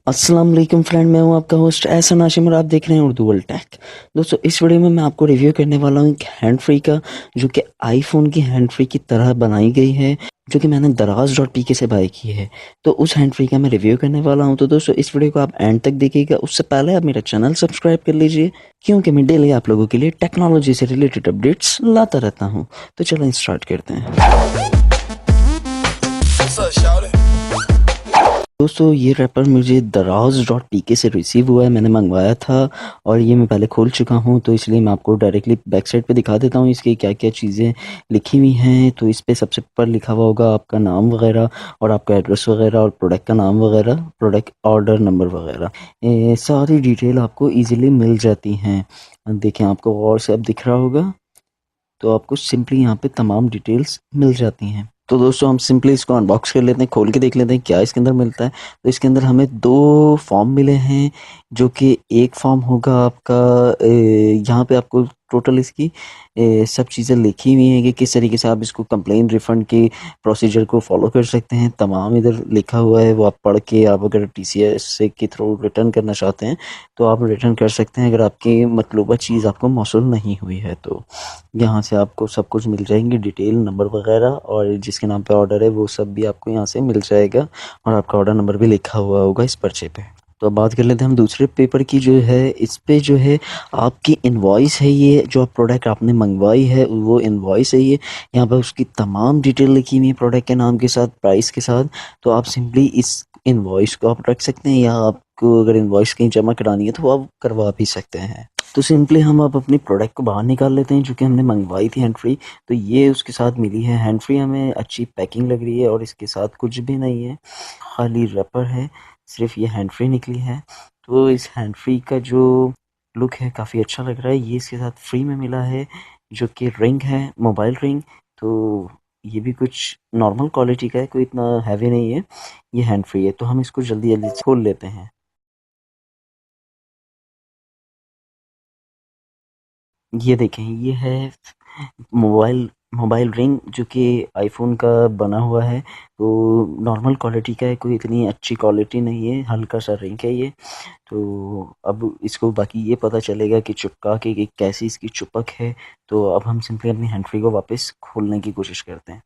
अस्सलाम वालेकुम फ्रेंड, मैं हूं आपका होस्ट एहसन हाशिम और आप देख रहे हैं उर्दू वर्ल्ड टेक। दोस्तों, इस वीडियो में मैं आपको रिव्यू करने वाला हूं एक हैंड फ्री का, जो कि आईफोन की हैंड फ्री की तरह बनाई गई है, जो कि मैंने दराज.pk से बाय की है। तो उस हैंड फ्री का मैं रिव्यू करने वाला हूं। तो दोस्तों, इस वीडियो को आप एंड तक देखिएगा। उससे पहले आप मेरा चैनल सब्सक्राइब कर लीजिए, क्योंकि मैं डेली आप लोगों के लिए टेक्नोलॉजी से रिलेटेड अपडेट्स लाता रहता हूँ। तो चलो स्टार्ट करते हैं। दोस्तों, ये रैपर मुझे दराज.pk से रिसीव हुआ है, मैंने मंगवाया था और ये मैं पहले खोल चुका हूँ, तो इसलिए मैं आपको डायरेक्टली बैक साइड पे दिखा देता हूँ इसकी क्या क्या चीज़ें लिखी हुई हैं। तो इस पे सबसे ऊपर लिखा हुआ होगा आपका नाम वगैरह और आपका एड्रेस वगैरह और प्रोडक्ट का नाम वगैरह, प्रोडक्ट ऑर्डर नंबर वगैरह, सारी डिटेल आपको ईजिली मिल जाती हैं। देखें, आपको और से अब दिख रहा होगा, तो आपको सिंपली यहाँ पे तमाम डिटेल्स मिल जाती हैं। तो दोस्तों, हम सिंपली इसको अनबॉक्स कर लेते हैं, खोल के देख लेते हैं क्या इसके अंदर मिलता है। तो इसके अंदर हमें 2 फॉर्म मिले हैं, जो कि एक फॉर्म होगा आपका, यहाँ पे आपको टोटल इसकी सब चीज़ें लिखी हुई हैं कि किस तरीके से आप इसको कंप्लेन रिफ़ंड की प्रोसीजर को फॉलो कर सकते हैं। तमाम इधर लिखा हुआ है, वो आप पढ़ के आप अगर टीसीएस से के थ्रू रिटर्न करना चाहते हैं तो आप रिटर्न कर सकते हैं, अगर आपकी मतलूबा चीज़ आपको मौसूल नहीं हुई है तो। यहाँ से आपको सब कुछ मिल जाएंगे, डिटेल, नंबर वगैरह, और जिसके नाम पे ऑर्डर है वो सब भी आपको यहाँ से मिल जाएगा, और आपका ऑर्डर नंबर भी लिखा हुआ होगा इस पर्चे पे। तो अब बात कर लेते हैं हम दूसरे पेपर की, जो है इस पे जो है आपकी इनवॉइस है, ये जो आप प्रोडक्ट आपने मंगवाई है वो इनवॉइस है ये। यहाँ पर उसकी तमाम डिटेल लिखी हुई है प्रोडक्ट के नाम के साथ, प्राइस के साथ। तो आप सिंपली इस इनवॉइस को आप रख सकते हैं, या आपको अगर इनवॉइस कहीं जमा करानी है तो आप करवा भी सकते हैं। तो सिंपली हम अब अपनी प्रोडक्ट को बाहर निकाल लेते हैं, जो कि हमने मंगवाई थी हैंड फ्री। तो ये उसके साथ मिली है हैंड फ्री, हमें अच्छी पैकिंग लग रही है, और इसके साथ कुछ भी नहीं है, खाली रैपर है, सिर्फ ये हैंड फ्री निकली है। तो इस हैंड फ्री का जो लुक है काफ़ी अच्छा लग रहा है। ये इसके साथ फ्री में मिला है, जो कि रिंग है, मोबाइल रिंग। तो ये भी कुछ नॉर्मल क्वालिटी का है, कोई इतना हैवी नहीं है। ये हैंड फ्री है, तो हम इसको जल्दी जल्दी खोल लेते हैं। ये देखें, ये है मोबाइल मोबाइल रिंग, जो कि आईफोन का बना हुआ है। तो नॉर्मल क्वालिटी का है, कोई इतनी अच्छी क्वालिटी नहीं है, हल्का सा रिंग है ये। तो अब इसको बाकी ये पता चलेगा कि चिपका के कि कैसी इसकी चिपक है। तो अब हम सिंपली अपनी हैंड फ्री को वापस खोलने की कोशिश करते हैं।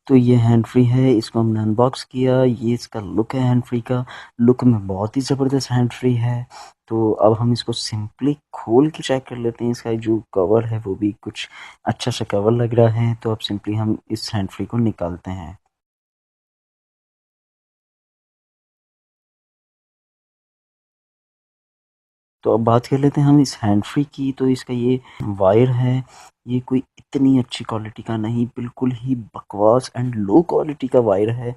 तो ये हैंड फ्री है, इसको हमने अनबॉक्स किया, ये इसका लुक है हैंड फ्री का। लुक में बहुत ही ज़बरदस्त हैंड फ्री है। तो अब हम इसको सिंपली खोल के चेक कर लेते हैं। इसका जो कवर है वो भी कुछ अच्छा सा कवर लग रहा है। तो अब सिंपली हम इस हैंड फ्री को निकालते हैं। तो अब बात कर लेते हैं हम इस हैंड फ्री की। तो इसका ये वायर है, ये कोई इतनी अच्छी क्वालिटी का नहीं, बिल्कुल ही बकवास एंड लो क्वालिटी का वायर है।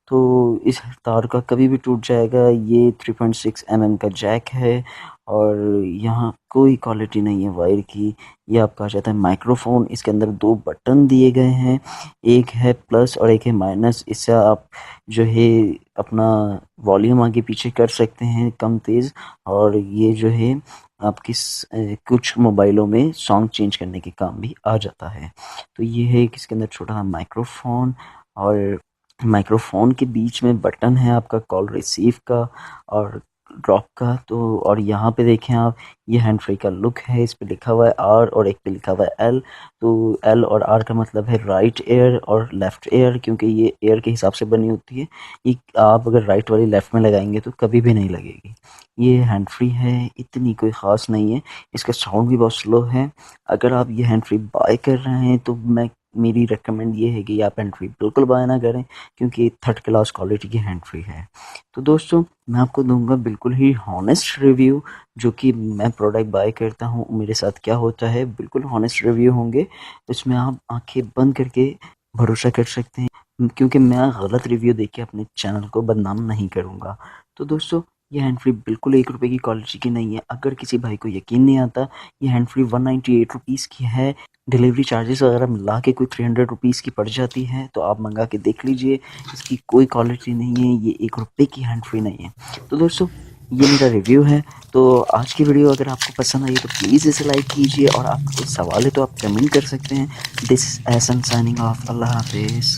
तो इस तार का कभी भी टूट जाएगा। ये 3.6 mm का जैक है, और यहाँ कोई क्वालिटी नहीं है वायर की। ये आपका आ जाता है माइक्रोफोन। इसके अंदर 2 बटन दिए गए हैं, एक है प्लस और एक है माइनस। इससे आप जो है अपना वॉल्यूम आगे पीछे कर सकते हैं, कम तेज़। और ये जो है आपकी कुछ मोबाइलों में सॉन्ग चेंज करने के काम भी आ जाता है। तो ये है कि इसके अंदर छोटा सा माइक्रोफोन, और माइक्रोफोन के बीच में बटन है आपका कॉल रिसीव का और ड्रॉप का। तो और यहाँ पे देखें आप, ये हैंड फ्री का लुक है। इस पे लिखा हुआ है आर और एक पे लिखा हुआ है एल। तो एल और आर का मतलब है राइट एयर और लेफ़्ट एयर, क्योंकि ये एयर के हिसाब से बनी होती है। ये आप अगर राइट वाली लेफ़्ट में लगाएंगे तो कभी भी नहीं लगेगी। ये हैंड फ्री है, इतनी कोई ख़ास नहीं है। इसका साउंड भी बहुत स्लो है। अगर आप ये हैंड फ्री बाय कर रहे हैं तो मेरी रिकमेंड ये है कि आप हैंड फ्री बिल्कुल बाय ना करें, क्योंकि थर्ड क्लास क्वालिटी की हैंड फ्री है। तो दोस्तों, मैं आपको दूंगा बिल्कुल ही हॉनेस्ट रिव्यू, जो कि मैं प्रोडक्ट बाय करता हूँ मेरे साथ क्या होता है, बिल्कुल हॉनेस्ट रिव्यू होंगे। इसमें आप आंखें बंद करके भरोसा कर सकते हैं, क्योंकि मैं गलत रिव्यू देख के अपने चैनल को बदनाम नहीं करूँगा। तो दोस्तों, ये हैंड फ्री बिल्कुल 1 रुपये की क्वालिटी की नहीं है। अगर किसी भाई को यकीन नहीं आता, ये हैंड फ्री 198 रुपीज़ की है। डिलीवरी चार्जेस वगैरह मिला के कोई 300 रुपीज़ की पड़ जाती है। तो आप मंगा के देख लीजिए, इसकी कोई क्वालिटी नहीं है, ये 1 रुपये की हैंड फ्री नहीं है। तो दोस्तों, ये मेरा रिव्यू है। तो आज की वीडियो अगर आपको पसंद आई तो प्लीज़ इसे लाइक कीजिए, और आपका कोई सवाल है तो आप कमेंट कर सकते हैं। This is Ehsan signing off. अल्लाह हाफिज़।